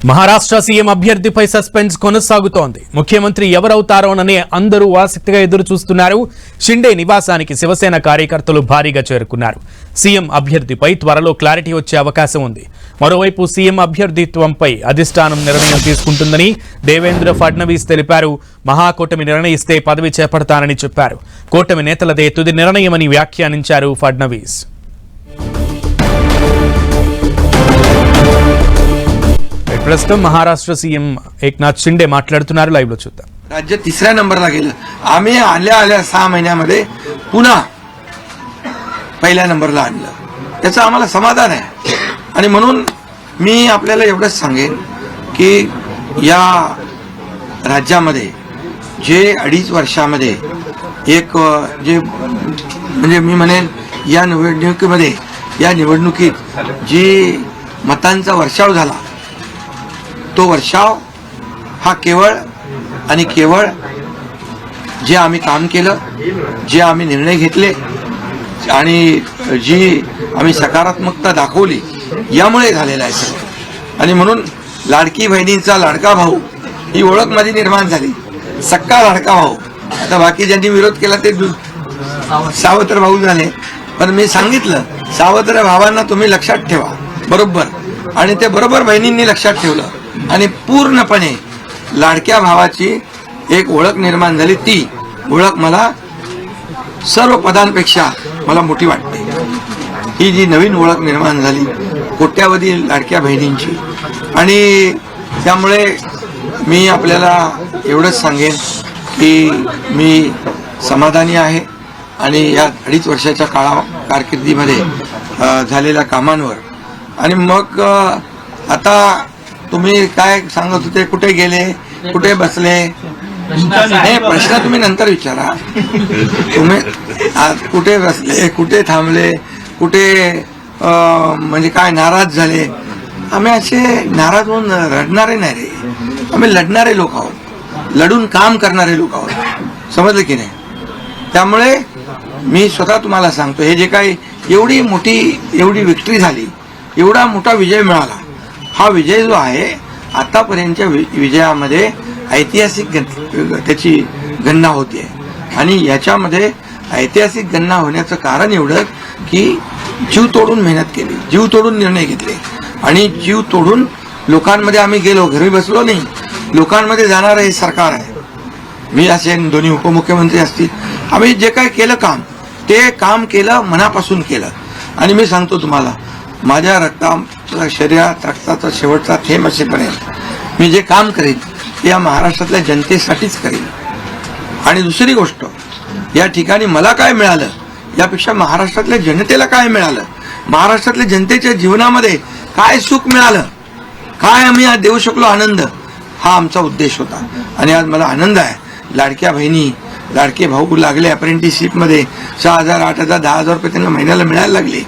Maharashtra CM అభ్యర్థిపై suspense కొనసాగుతోంది. ముఖ్యమంత్రి ఎవరవుతారోనని అందరూ ఆసక్తిగా ఎదురు చూస్తున్నారు. షిండే నివాసానికి శివసేన కార్యకర్తలు భారీగా చేరుకున్నారు. సీఎం అభ్యర్థిపై త్వరలో క్లారిటీ వచ్చే అవకాశం ఉంది. మరోవైపు సీఎం అభ్యర్థిత్వంపై అధిష్టానం నిర్ణయం తీసుకుంటుందని దేవేంద్ర ఫడ్నవీస్ తెలిపారు. మహాకూటమి నిర్ణయిస్తే పదవి చేపడతానని చెప్పారు. కూటమి నేతలదే తుది నిర్ణయమని వ్యాఖ్యానించారు ఫడ్నవీస్. प्रस्तुत महाराष्ट्र सीएम एकनाथ शिंदे मातनाडुतुन्नारू. लाईव्ह लो चुद्दाम. राज्य तिसऱ्या नंबरला गेलं. आम्ही आल्या 6 महिन्यामध्ये पुन्हा पहिल्या नंबरला आणलं. त्याचं आम्हाला समाधान आहे. आणि म्हणून मी आपल्याला एवढंच सांगेन की या राज्यामध्ये जे 2.5 वर्षामध्ये एक जे म्हणजे मी म्हणेन या निवडणुकीत जी मतांचा वर्षाव झाला तो वर्षाव हा केवळ आणि केवळ जे आम्ही काम केलं, जे आम्ही निर्णय घेतले आणि जी आम्ही सकारात्मकता दाखवली यामुळे झालेला आहे सर. आणि म्हणून लाडकी बहिणींचा लाडका भाऊ ही ओळख माझी निर्माण झाली. सक्का लाडका भाऊ. आता बाकी ज्यांनी विरोध केला ते सावत्र भाऊ झाले. पण मी सांगितलं सावत्र भावांना तुम्ही लक्षात ठेवा बरोबर. आणि ते बरोबर बहिणींनी लक्षात ठेवलं आणि पूर्णपणे लाडक्या भावाची एक ओळख निर्माण झाली. ती ओळख मला सर्व पदांपेक्षा मला मोठी वाटते. ही जी नवीन ओळख निर्माण झाली कोट्यावधी लाडक्या बहिणींची. आणि त्यामुळे मी आपल्याला एवढंच सांगेन की मी समाधानी आहे आणि या 2.5 वर्षाच्या कारकिर्दीमध्ये झालेल्या कामांवर. आणि मग आता तुम्ही काय सांगत होते, कुठे गेले, कुठे बसले, हे प्रश्न तुम्ही नंतर विचारा. तुम्ही कुठे बसले, कुठे थांबले, कुठे म्हणजे काय नाराज झाले. आम्ही असे नाराज होऊन रडणारे नाही रे. आम्ही लढणारे लोक आहोत, लढून काम करणारे लोक आहोत. समजलं की नाही. त्यामुळे मी स्वतः तुम्हाला सांगतो हे जे काही एवढी विक्ट्री झाली, एवढा मोठा विजय मिळाला, हा विजय जो आहे आतापर्यंतच्या विजयामध्ये ऐतिहासिक त्याची गणना होते. आणि याच्यामध्ये ऐतिहासिक गणना होण्याचं कारण एवढं की जीव तोडून मेहनत केली, जीव तोडून निर्णय घेतले आणि जीव तोडून लोकांमध्ये आम्ही गेलो. घरी बसलो नाही, लोकांमध्ये जाणारं हे सरकार आहे. मी असेन, दोन्ही उपमुख्यमंत्री असतील, आम्ही जे काय केलं काम ते काम केलं, मनापासून केलं. आणि मी सांगतो तुम्हाला माझ्या शरीरात रक्ताचा शेवटचा थेंब असेपर्यंत मी जे काम करेन ते या महाराष्ट्रातल्या जनतेसाठीच करेन. आणि दुसरी गोष्ट, या ठिकाणी मला काय मिळालं यापेक्षा महाराष्ट्रातल्या जनतेला काय मिळालं, महाराष्ट्रातल्या जनतेच्या जीवनामध्ये काय सुख मिळालं, काय आम्ही आज देऊ शकलो आनंद, हा आमचा उद्देश होता. आणि आज मला आनंद आहे. लाडक्या बहिणी, लाडके भाऊ लागले अप्रेंटिसशिपमध्ये. 6,000, 8,000, 10,000 रुपये त्यांना महिन्याला मिळायला लागले.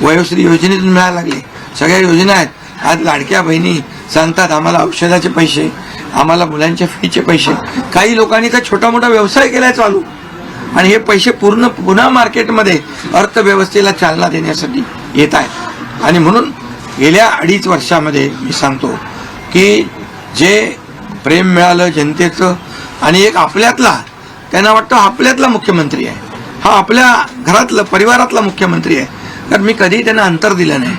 वयोश्री योजनेतून मिळायला लागले. सगळ्या योजना आहेत. आज लाडक्या बहिणी सांगतात आम्हाला औषधाचे पैसे, आम्हाला मुलांच्या फीचे पैसे. काही लोकांनी तर छोटा मोठा व्यवसाय केलाय चालू आणि हे पैसे पुन्हा मार्केटमध्ये अर्थव्यवस्थेला चालना देण्यासाठी येत आहेत. आणि म्हणून गेल्या 2.5 वर्षामध्ये मी सांगतो की जे प्रेम मिळालं जनतेचं आणि एक आपल्यातला, त्यांना वाटतं आपल्यातला मुख्यमंत्री आहे, हा आपल्या घरातला परिवारातला मुख्यमंत्री आहे. तर मी कधीही त्यांना अंतर दिलं नाही.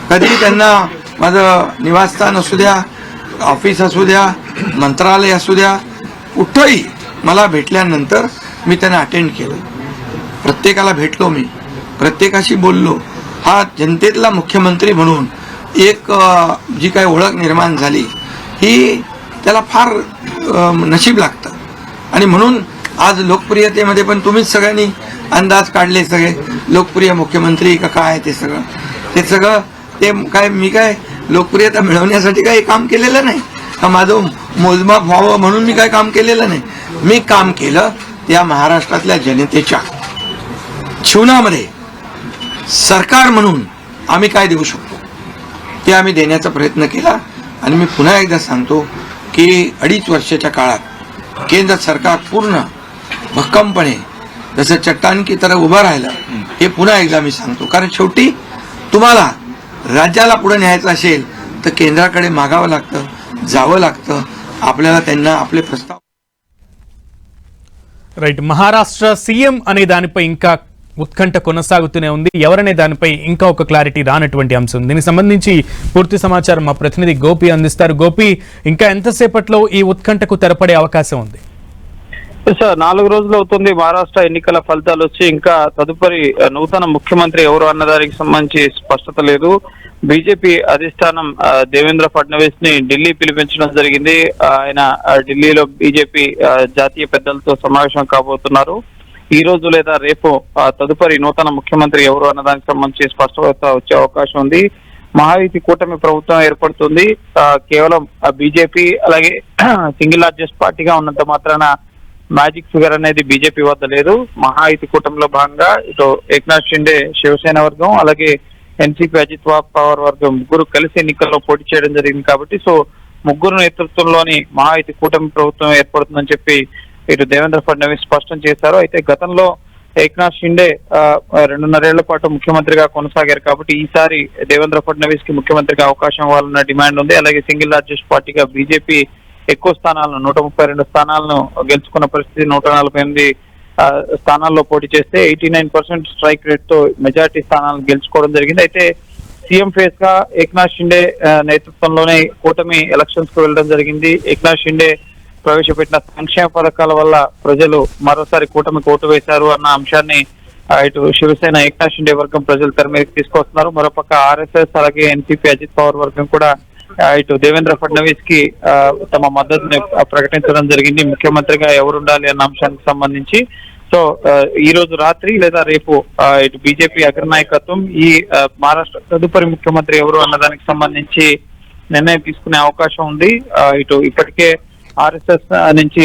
कधीही त्यांना माझं निवासस्थान असू द्या, ऑफिस असू द्या, मंत्रालय असू द्या, कुठंही मला भेटल्यानंतर मी त्यांना अटेंड केलं. प्रत्येकाला भेटलो, मी प्रत्येकाशी बोललो. हा जनतेतला मुख्यमंत्री म्हणून एक जी काही ओळख निर्माण झाली ही त्याला फार नशीब लागतं. आणि म्हणून आज लोकप्रियतेमध्ये पण तुम्हीच सगळ्यांनी अंदाज काढले, सगळे लोकप्रिय मुख्यमंत्री का काय ते सगळं ते काय मी काय लोकप्रियता मिळवण्यासाठी काही काम केलेलं नाही का, माझं मोजमाप व्हावं म्हणून मी काय काम केलेलं नाही. मी काम केलं त्या महाराष्ट्रातल्या जनतेच्या जीवनामध्ये सरकार म्हणून आम्ही काय देऊ शकतो ते आम्ही देण्याचा प्रयत्न केला. आणि मी पुन्हा एकदा सांगतो की 2.5 वर्षाच्या काळात केंद्र सरकार पूर्ण भक्कमपणे जसं चट्टान की तरह उभं राहिलं, हे पुन्हा एकदा मी सांगतो. कारण शेवटी तुम्हाला राज्याला पुढे न्यायचं असेल तर केंद्राकडे मागावं लागतं, जावं लागतं, आपल्याला त्यांना आपले प्रस्ताव. రైట్, మహారాష్ట్ర సీఎం అనే దానిపై ఇంకా ఉత్కంఠ కొనసాగుతూనే ఉంది. ఎవరనే దానిపై ఇంకా ఒక క్లారిటీ రానటువంటి అంశం. దీనికి సంబంధించి పూర్తి సమాచారం మా ప్రతినిధి గోపి అందిస్తారు. గోపి, ఇంకా ఎంతసేపట్లో ఈ ఉత్కంఠకు తెరపడే అవకాశం ఉంది? సార్, 4 రోజులు అవుతుంది మహారాష్ట్ర ఎన్నికల ఫలితాలు వచ్చి. ఇంకా తదుపరి నూతన ముఖ్యమంత్రి ఎవరు అన్నదానికి సంబంధించి స్పష్టత లేదు. బీజేపీ అధిష్టానం దేవేంద్ర ఫడ్నవీస్ ని ఢిల్లీ పిలిపించడం జరిగింది. ఆయన ఢిల్లీలో బీజేపీ జాతీయ పెద్దలతో సమావేశం కాబోతున్నారు. ఈ రోజు లేదా రేపు తదుపరి నూతన ముఖ్యమంత్రి ఎవరు అన్నదానికి సంబంధించి స్పష్టత వచ్చే అవకాశం ఉంది. మహాయుతి కూటమి ప్రభుత్వం ఏర్పడుతుంది. కేవలం బీజేపీ అలాగే సింగిల్ లార్జెస్ట్ పార్టీగా ఉన్నంత మాత్రాన మ్యాజిక్ ఫిగర్ అనేది బీజేపీ వద్ద లేదు. మహాయుతి కూటమిలో భాగంగా ఇటు ఏక్నాథ్ షిండే శివసేన వర్గం అలాగే ఎన్సీపీ అజిత్ పవార్ వర్గం ముగ్గురు కలిసి ఎన్నికల్లో పోటీ చేయడం జరిగింది. కాబట్టి సో ముగ్గురు నేతృత్వంలోని మహాయుతి కూటమి ప్రభుత్వం ఏర్పడుతుందని చెప్పి ఇటు దేవేంద్ర ఫడ్నవీస్ స్పష్టం చేశారు. అయితే గతంలో ఏక్నాథ్ షిండే 2.5 ఏళ్ల పాటు ముఖ్యమంత్రిగా కొనసాగారు. కాబట్టి ఈసారి దేవేంద్ర ఫడ్నవీస్ కి ముఖ్యమంత్రిగా అవకాశం ఇవ్వాలన్న డిమాండ్ ఉంది. అలాగే సింగిల్ లార్జెస్ట్ పార్టీగా బీజేపీ ఎక్కువ స్థానాలను 132 స్థానాలను గెలుచుకున్న పరిస్థితి. 148 స్థానాల్లో పోటీ చేస్తే 89% స్ట్రైక్ రేట్ తో మెజార్టీ స్థానాలను గెలుచుకోవడం జరిగింది. అయితే సీఎం ఫేస్ గా ఏక్నాథ్ షిండే నేతృత్వంలోనే కూటమి ఎలక్షన్స్ కు వెళ్ళడం జరిగింది. ఏక్నాథ్ షిండే ప్రవేశపెట్టిన సంక్షేమ పథకాల వల్ల ప్రజలు మరోసారి కూటమికి ఓటు వేశారు అన్న అంశాన్ని ఇటు శివసేన ఏక్నాథ్ షిండే వర్గం ప్రజలు తెర మీదకి తీసుకొస్తున్నారు. మరోపక్క ఆర్ఎస్ఎస్ అలాగే ఎన్సీపీ అజిత్ పవార్ వర్గం కూడా ఇటు దేవేంద్ర ఫడ్నవీస్ కి తమ మద్దతుని ప్రకటించడం జరిగింది. ముఖ్యమంత్రిగా ఎవరు ఉండాలి అన్న అంశానికి సంబంధించి. సో ఈ రోజు రాత్రి లేదా రేపు ఇటు బీజేపీ అగ్రనాయకత్వం ఈ మహారాష్ట్ర తదుపరి ముఖ్యమంత్రి ఎవరు అన్నదానికి సంబంధించి నిర్ణయం తీసుకునే అవకాశం ఉంది. ఇటు ఇప్పటికే ఆర్ఎస్ఎస్ నుంచి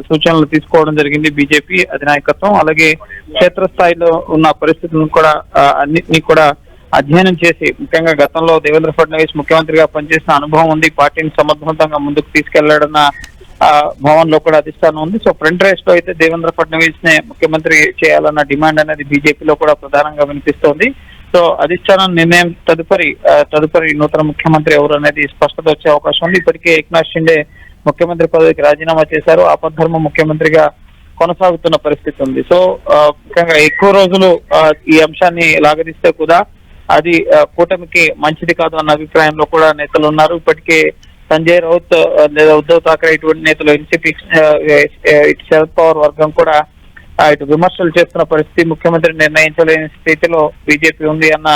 సూచనలు తీసుకోవడం జరిగింది బీజేపీ అధినాయకత్వం. అలాగే క్షేత్రస్థాయిలో ఉన్న పరిస్థితులను కూడా అన్నింటినీ కూడా అధ్యయనం చేసి, ముఖ్యంగా గతంలో దేవేంద్ర ఫడ్నవీస్ ముఖ్యమంత్రిగా పనిచేసిన అనుభవం ఉంది, పార్టీని సమర్థవంతంగా ముందుకు తీసుకెళ్లాడన్న భావనలో కూడా అధిష్టానం ఉంది. సో ఫ్రంట్ రేస్ లో అయితే దేవేంద్ర ఫడ్నవీస్ నే ముఖ్యమంత్రి చేయాలన్న డిమాండ్ అనేది బీజేపీలో కూడా ప్రధానంగా వినిపిస్తోంది. సో అధిష్టానం నిర్ణయం తదుపరి నూతన ముఖ్యమంత్రి ఎవరు అనేది స్పష్టత వచ్చే అవకాశం ఉంది. ఇప్పటికే ఏక్నాథ్ షిండే ముఖ్యమంత్రి పదవికి రాజీనామా చేశారు. ఆపద్ధర్మ ముఖ్యమంత్రిగా కొనసాగుతున్న పరిస్థితి ఉంది. సో ముఖ్యంగా ఎక్కువ రోజులు ఈ అంశాన్ని లాగదీస్తే కూడా అది కూటమికి మంచిది కాదు అన్న అభిప్రాయంలో కూడా నేతలు ఉన్నారు. ఇప్పటికే సంజయ్ రౌత్ లేదా ఉద్ధవ్ ఠాక్రే ఇటువంటి నేతలు ఎన్సీపీ శరద్ పవార్ వర్గం కూడా ఇటు విమర్శలు చేస్తున్న పరిస్థితి. ముఖ్యమంత్రి నిర్ణయించలేని స్థితిలో బీజేపీ ఉంది అన్న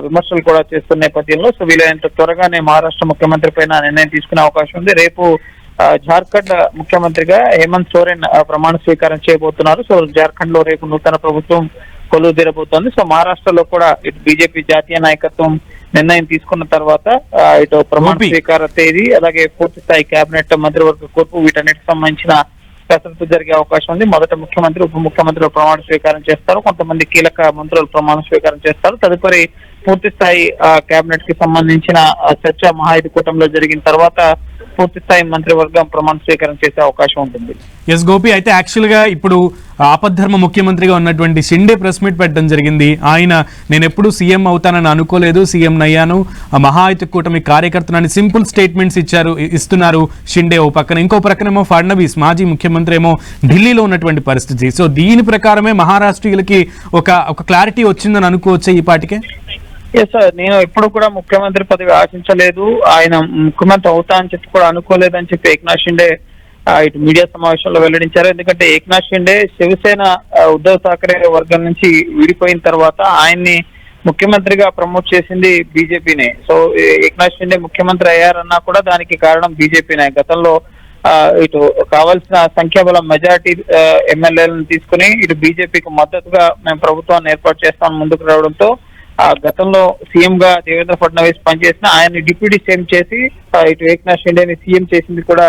విమర్శలు కూడా చేస్తున్న నేపథ్యంలో సో వీలైనంత త్వరగానే మహారాష్ట్ర ముఖ్యమంత్రి పైన నిర్ణయం తీసుకునే అవకాశం ఉంది. రేపు జార్ఖండ్ ముఖ్యమంత్రిగా హేమంత్ సోరెన్ ప్రమాణ స్వీకారం చేయబోతున్నారు. సో జార్ఖండ్ లో రేపు నూతన ప్రభుత్వం కొలువు తీరబోతోంది. సో మహారాష్ట్రలో కూడా ఇటు బీజేపీ జాతీయ నాయకత్వం నిర్ణయం తీసుకున్న తర్వాత ఇటు ప్రమాణ స్వీకార తేదీ అలాగే పూర్తి స్థాయి కేబినెట్ మంత్రివర్గ కూర్పు వీటన్నిటికి సంబంధించిన కసరత్తు జరిగే అవకాశం ఉంది. మొదట ముఖ్యమంత్రి ఉప ముఖ్యమంత్రులు ప్రమాణ స్వీకారం చేస్తారు, కొంతమంది కీలక మంత్రులు ప్రమాణ స్వీకారం చేస్తారు. తదుపరి పూర్తి స్థాయి కేబినెట్ కి సంబంధించిన చర్చ మహాయుతి కూటమిలో జరిగిన తర్వాత పూర్తి స్థాయి మంత్రివర్గం ప్రమాణ స్వీకారం చేసే అవకాశం ఉంటుంది. ఎస్ గోపి, అయితే యాక్చువల్ గా ఇప్పుడు ఆపద్ధర్మ ముఖ్యమంత్రిగా ఉన్నటువంటి షిండే ప్రెస్ మీట్ పెట్టడం జరిగింది. ఆయన నేను ఎప్పుడు సీఎం అవుతానని అనుకోలేదు, సీఎం అయ్యాను, మహాయుతి కూటమి కార్యకర్తనని సింపుల్ స్టేట్మెంట్స్ ఇస్తున్నారు షిండే ఓ పక్కన. ఇంకో పక్కనేమో ఫడ్నవీస్ మాజీ ముఖ్యమంత్రి ఏమో ఢిల్లీలో ఉన్నటువంటి పరిస్థితి. సో దీని ప్రకారమే మహారాష్ట్రీయులకి ఒక క్లారిటీ వచ్చిందని అనుకోవచ్చా ఈ పాటికే? ఎస్ సార్, నేను ఎప్పుడు కూడా ముఖ్యమంత్రి పదవి ఆశించలేదు, ఆయన ముఖ్యమంత్రి అవుతా అని చెప్పి కూడా అనుకోలేదని చెప్పి ఏక్నాథ్ షిండే ఇటు మీడియా సమావేశంలో వెల్లడించారు. ఎందుకంటే ఏక్నాథ్ షిండే శివసేన ఉద్ధవ్ ఠాక్రే వర్గం నుంచి విడిపోయిన తర్వాత ఆయన్ని ముఖ్యమంత్రిగా ప్రమోట్ చేసింది బీజేపీనే. సో ఏక్నాథ్ షిండే ముఖ్యమంత్రి అయ్యారన్నా కూడా దానికి కారణం బీజేపీనే. గతంలో ఇటు కావాల్సిన సంఖ్యాబలం మెజారిటీ ఎమ్మెల్యేలను తీసుకుని ఇటు బీజేపీకి మద్దతుగా మేము ప్రభుత్వాన్ని ఏర్పాటు చేస్తామని ముందుకు రావడంతో గతంలో సీఎం గా దేవేంద్ర ఫడ్నవీస్ పనిచేసిన ఆయన్ని డిప్యూటీ సీఎం చేసి ఇటు ఏక్నాథ్ షిండేని సీఎం చేసింది కూడా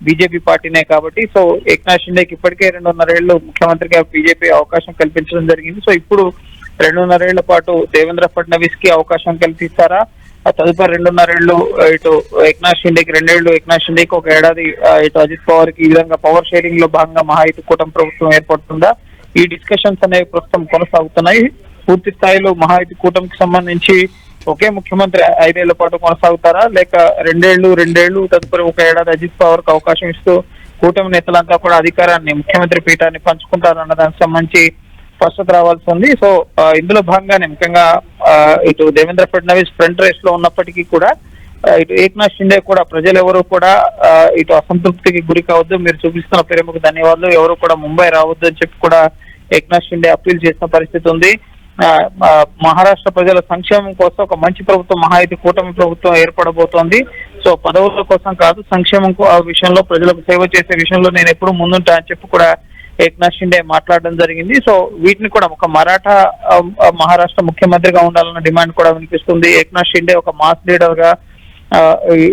బీజేపీ పార్టీనే. కాబట్టి సో ఏక్నాథ్ షిండేకి ఇప్పటికే 2.5 ఏళ్లు ముఖ్యమంత్రిగా బీజేపీ అవకాశం కల్పించడం జరిగింది. సో ఇప్పుడు 2.5 ఏళ్ల పాటు దేవేంద్ర ఫడ్నవీస్ కి అవకాశం కల్పిస్తారా? తదుపరి 2.5 ఏళ్లు ఇటు ఏక్నాథ్ షిండేకి 2 ఏళ్లు, ఏక్నాథ్ షిండేకి 1 ఏడాది ఇటు అజిత్ పవార్ కి ఈ విధంగా పవర్ షేరింగ్ లో భాగంగా మహాయుతి కూటమి ప్రభుత్వం ఏర్పడుతుందా? ఈ డిస్కషన్స్ అనేవి ప్రస్తుతం కొనసాగుతున్నాయి. పూర్తి స్థాయిలో మహాయుతి కూటమికి సంబంధించి ఒకే ముఖ్యమంత్రి 5 ఏళ్ల పాటు కొనసాగుతారా, లేక రెండేళ్లు తదుపరి 1 ఏడాది అజిత్ పవార్ కు అవకాశం ఇస్తూ కూటమి నేతలంతా కూడా అధికారాన్ని ముఖ్యమంత్రి పీఠాన్ని పంచుకుంటారన్న దానికి సంబంధించి స్పష్టత రావాల్సి ఉంది. సో ఇందులో భాగంగానే ముఖ్యంగా ఇటు దేవేంద్ర ఫడ్నవీస్ ఫ్రంట్ రేస్ లో ఉన్నప్పటికీ కూడా ఇటు ఏక్నాథ్ షిండే కూడా ప్రజలు ఎవరు కూడా ఇటు అసంతృప్తికి గురి కావద్దు, మీరు చూపిస్తున్న ప్రేమకు ధన్యవాదాలు, ఎవరు కూడా ముంబై రావద్దు అని చెప్పి కూడా ఏక్నాథ్ షిండే అప్పీల్ చేసిన పరిస్థితి ఉంది. మహారాష్ట్ర ప్రజల సంక్షేమం కోసం ఒక మంచి ప్రభుత్వం, మహాయుతి కూటమి ప్రభుత్వం ఏర్పడబోతోంది. సో పదవుల కోసం కాదు, సంక్షేమం విషయంలో ప్రజలకు సేవ చేసే విషయంలో నేను ఎప్పుడు ముందుంటా అని చెప్పి కూడా ఏక్నాథ్ షిండే మాట్లాడడం జరిగింది. సో వీటిని కూడా ఒక మరాఠా మహారాష్ట్ర ముఖ్యమంత్రిగా ఉండాలన్న డిమాండ్ కూడా వినిపిస్తుంది. ఏక్నాథ్ షిండే ఒక మాస్ లీడర్ గా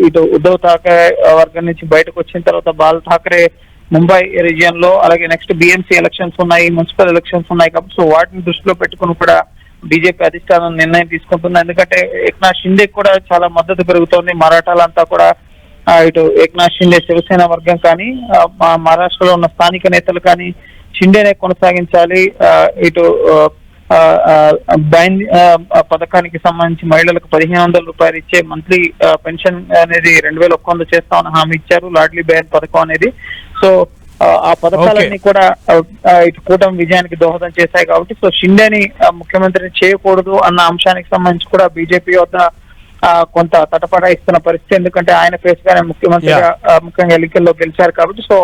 ఇటు ఉద్ధవ్ ఠాక్రే వర్గం నుంచి బయటకు వచ్చిన తర్వాత బాల్ ఠాక్రే ముంబై రీజియన్ లో, అలాగే నెక్స్ట్ బిఎంసీ ఎలక్షన్స్ ఉన్నాయి, మున్సిపల్ ఎలక్షన్స్ ఉన్నాయి కాబట్టి సో వాటిని దృష్టిలో పెట్టుకుని కూడా బీజేపీ అధిష్టానం నిర్ణయం తీసుకుంటుంది. ఎందుకంటే ఏక్నాథ్ షిండే కూడా చాలా మద్దతు పెరుగుతోంది. మరాఠాలంతా కూడా ఇటు ఏక్నాథ్ షిండే శివసేన వర్గం కానీ మహారాష్ట్రలో ఉన్న స్థానిక నేతలు కానీ షిండేనే కొనసాగించాలి, ఇటు బైన్ పథకానికి సంబంధించి మహిళలకు 1500 రూపాయలు ఇచ్చే మంత్లీ పెన్షన్ అనేది 2100 చేస్తామని హామీ ఇచ్చారు, లాడ్లీ బహన్ పథకం అనేది. సో ఆ పథకాలన్నీ కూడా ఇటు కూటమి విజయానికి దోహదం చేశాయి కాబట్టి సో షిండేని ముఖ్యమంత్రిని చేయకూడదు అన్న అంశానికి సంబంధించి కూడా బీజేపీ వద్ద కొంత తటపడాయిస్తున్న పరిస్థితి. ఎందుకంటే ఆయన ఫేస్ గానే ముఖ్యమంత్రిగా ముఖ్యంగా ఎన్నికల్లో గెలిచారు కాబట్టి సో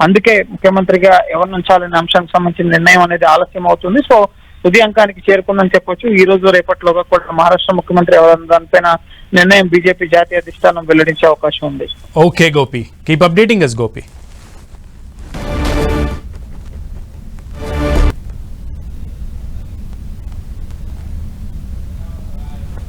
అందుకే ముఖ్యమంత్రిగా ఎవరిని ఉంచాలనే అంశానికి సంబంధించిన నిర్ణయం అనేది ఆలస్యం అవుతుంది. సో తుది అంకానికి చేరుకుందని చెప్పొచ్చు. ఈ రోజు రేపటిలోగా కూడా మహారాష్ట్ర ముఖ్యమంత్రి ఎవరన్న దానిపైన నిర్ణయం బీజేపీ జాతీయ అధిష్టానం వెల్లడించే అవకాశం ఉంది. Okay Gopi, keep updating us Gopi.